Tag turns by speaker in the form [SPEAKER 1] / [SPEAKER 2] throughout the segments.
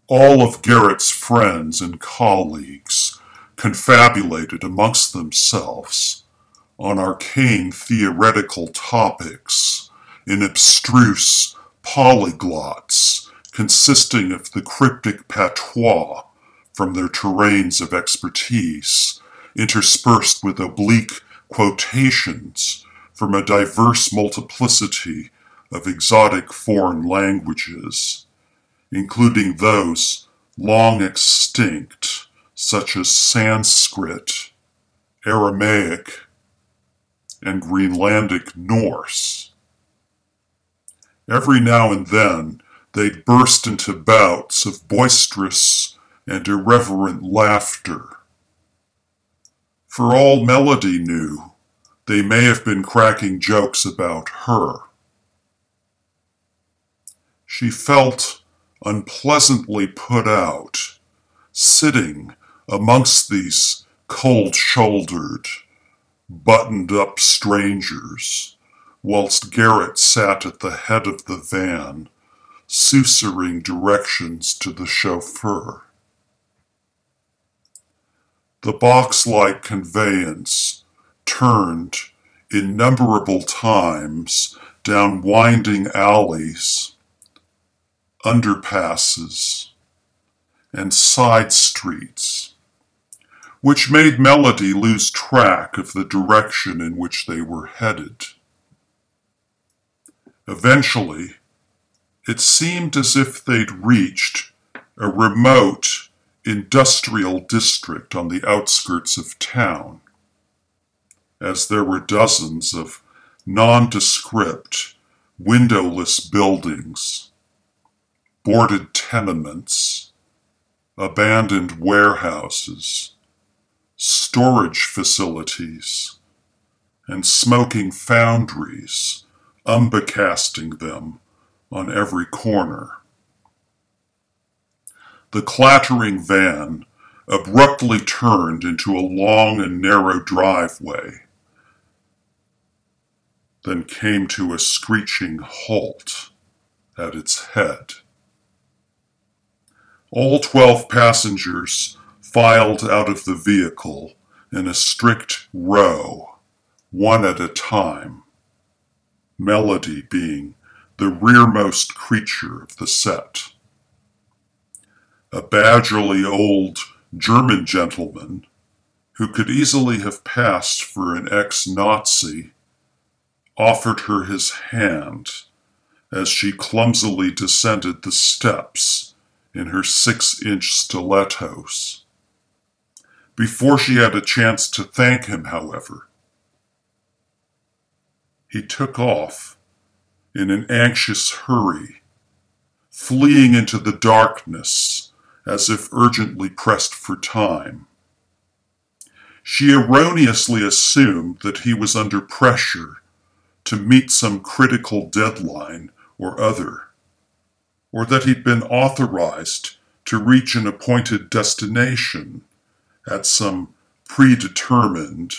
[SPEAKER 1] All of Garrett's friends and colleagues confabulated amongst themselves on arcane theoretical topics in abstruse polyglots consisting of the cryptic patois from their terrains of expertise, interspersed with oblique quotations from a diverse multiplicity of exotic foreign languages, including those long extinct, such as Sanskrit, Aramaic, and Greenlandic Norse. Every now and then they'd burst into bouts of boisterous and irreverent laughter. For all Melody knew, they may have been cracking jokes about her. She felt unpleasantly put out, sitting amongst these cold-shouldered, buttoned-up strangers, whilst Garrett sat at the head of the van, susurring directions to the chauffeur. The box-like conveyance turned innumerable times down winding alleys, underpasses, and side streets, which made Melody lose track of the direction in which they were headed. Eventually, it seemed as if they'd reached a remote industrial district on the outskirts of town, as there were dozens of nondescript, windowless buildings, boarded tenements, abandoned warehouses, storage facilities, and smoking foundries umbecasting them on every corner. The clattering van abruptly turned into a long and narrow driveway, then came to a screeching halt at its head. All 12 passengers filed out of the vehicle in a strict row, one at a time, Melody being the rearmost creature of the set. A badgerly old German gentleman, who could easily have passed for an ex-Nazi, offered her his hand as she clumsily descended the steps in her 6-inch stilettos. Before she had a chance to thank him, however, he took off in an anxious hurry, fleeing into the darkness as if urgently pressed for time. She erroneously assumed that he was under pressure to meet some critical deadline or other, or that he'd been authorized to reach an appointed destination at some predetermined,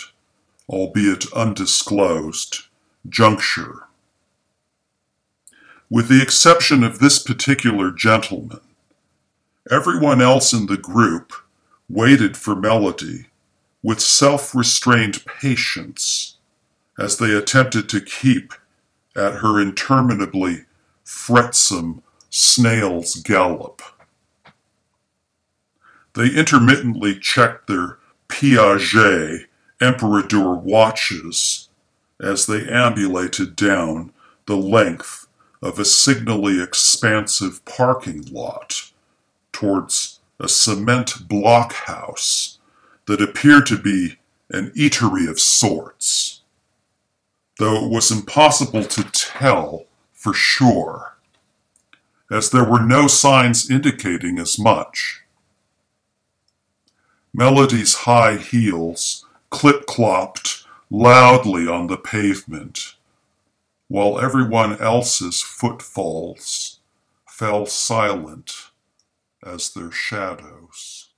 [SPEAKER 1] albeit undisclosed, juncture. With the exception of this particular gentleman, everyone else in the group waited for Melody with self-restrained patience as they attempted to keep at her interminably fretsome snail's gallop. They intermittently checked their Piaget Emperador watches as they ambulated down the length of a signally expansive parking lot towards a cement blockhouse that appeared to be an eatery of sorts, though it was impossible to tell for sure, as there were no signs indicating as much. Melody's high heels clip-clopped loudly on the pavement, while everyone else's footfalls fell silent as their shadows.